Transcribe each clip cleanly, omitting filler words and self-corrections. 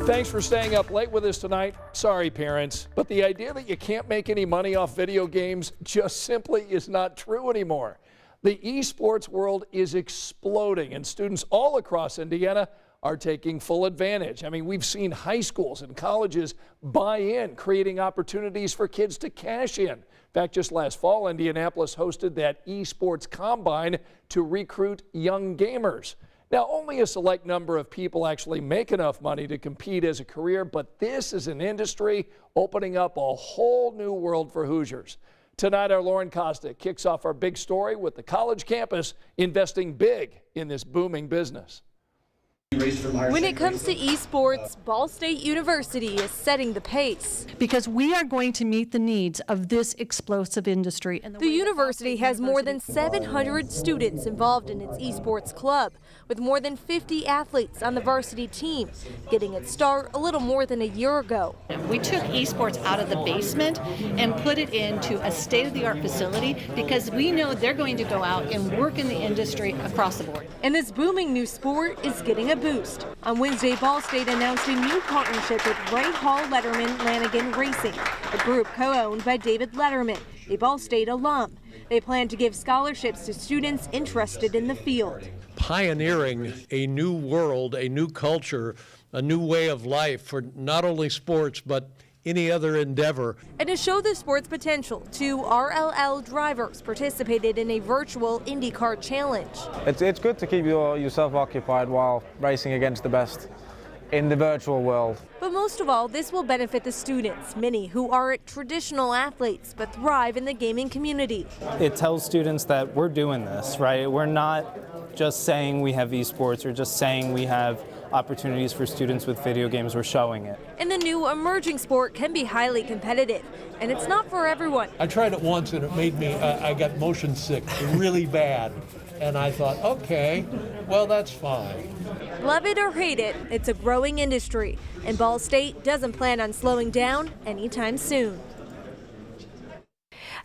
Thanks for staying up late with us tonight. Sorry, parents, but the idea that you can't make any money off video games just simply is not true anymore. The esports world is exploding, and students all across Indiana are taking full advantage. I mean, we've seen high schools and colleges buy in, creating opportunities for kids to cash in. In fact, just last fall, Indianapolis hosted that esports combine to recruit young gamers. Now, only a select number of people actually make enough money to compete as a career, but this is an industry opening up a whole new world for Hoosiers. Tonight, our Lauren Costa kicks off our big story with the college campus investing big in this booming business. When it comes to esports, Ball State University is setting the pace. Because we are going to meet the needs of this explosive industry. The university has more than 700 students involved in its esports club, with more than 50 athletes on the varsity team, getting its start a little more than a year ago. We took esports out of the basement and put it into a state-of-the-art facility because we know they're going to go out and work in the industry across the board. And this booming new sport is getting a boost. On Wednesday, Ball State announced a new partnership with Ray Hall Letterman Lanigan Racing, a group co-owned by David Letterman, a Ball State alum. They plan to give scholarships to students interested in the field. Pioneering a new world, a new culture, a new way of life for not only sports but any other endeavor. And to show the sport's potential, 2 RLL drivers participated in a virtual IndyCar challenge. It's good to keep yourself occupied while racing against the best in the virtual world. But most of all, this will benefit the students, many who are traditional athletes but thrive in the gaming community. It tells students that we're doing this, right? We're not just saying we have esports or just saying we have opportunities for students with video games, we're showing it. And the new emerging sport can be highly competitive, and it's not for everyone. I tried it once and it made me, I got motion sick really bad. And I thought, okay, well, that's fine. Love it or hate it, it's a growing industry, and Ball State doesn't plan on slowing down anytime soon.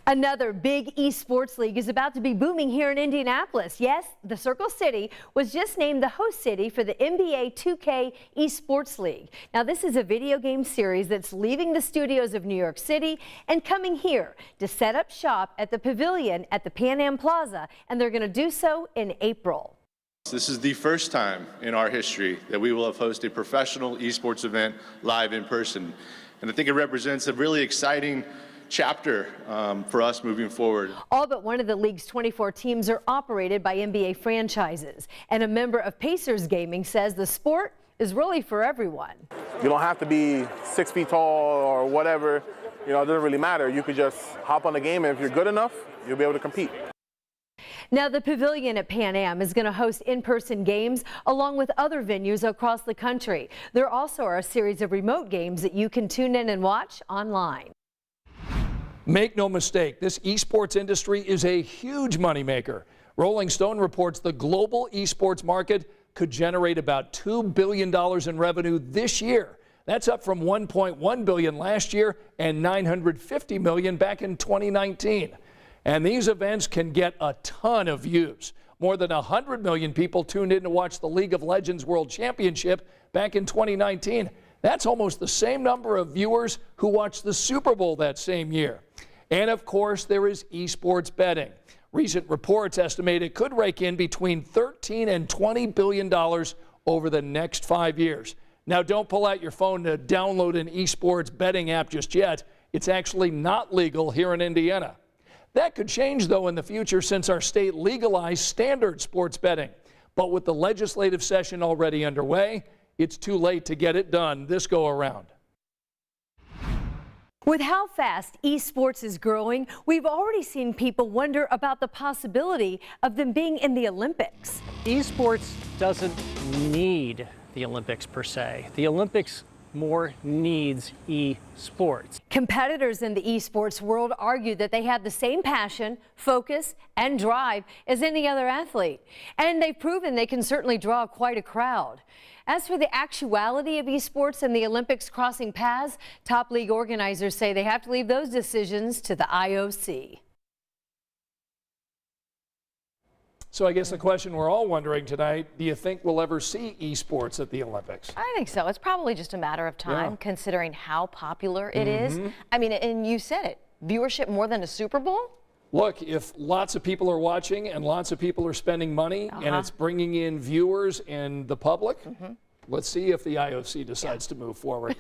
Another big esports league is about to be booming here in Indianapolis. Yes, the Circle City was just named the host city for the NBA 2K Esports League. Now, this is a video game series that's leaving the studios of New York City and coming here to set up shop at the Pavilion at the Pan Am Plaza, and they're going to do so in April. This is the first time in our history that we will have hosted a professional esports event live in person. And I think it represents a really exciting chapter for us moving forward. All but one of the league's 24 teams are operated by NBA franchises. And a member of Pacers Gaming says the sport is really for everyone. You don't have to be 6 feet tall or whatever. You know, it doesn't really matter. You could just hop on the game, and if you're good enough, you'll be able to compete. Now, the Pavilion at Pan Am is going to host in-person games along with other venues across the country. There also are a series of remote games that you can tune in and watch online. Make no mistake, this esports industry is a huge moneymaker. Rolling Stone reports the global esports market could generate about $2 billion in revenue this year. That's up from $1.1 billion last year and $950 million back in 2019. And these events can get a ton of views. More than 100 million people tuned in to watch the League of Legends World Championship back in 2019. That's almost the same number of viewers who watched the Super Bowl that same year. And of course, there is esports betting. Recent reports estimate it could rake in between $13 and $20 billion over the next 5 years. Now, don't pull out your phone to download an esports betting app just yet. It's actually not legal here in Indiana. That could change, though, in the future since our state legalized standard sports betting. But with the legislative session already underway, it's too late to get it done this go around. With how fast esports is growing, we've already seen people wonder about the possibility of them being in the Olympics. Esports doesn't need the Olympics per se. The Olympics more needs esports. Competitors in the esports world argue that they have the same passion, focus, and drive as any other athlete. And they've proven they can certainly draw quite a crowd. As for the actuality of esports and the Olympics crossing paths, top league organizers say they have to leave those decisions to the IOC. So I guess the question we're all wondering tonight, do you think we'll ever see esports at the Olympics? I think so. It's probably just a matter of time, considering how popular it is. I mean, and you said it, viewership more than a Super Bowl? Look, if lots of people are watching and lots of people are spending money and it's bringing in viewers and the public, let's see if the IOC decides to move forward.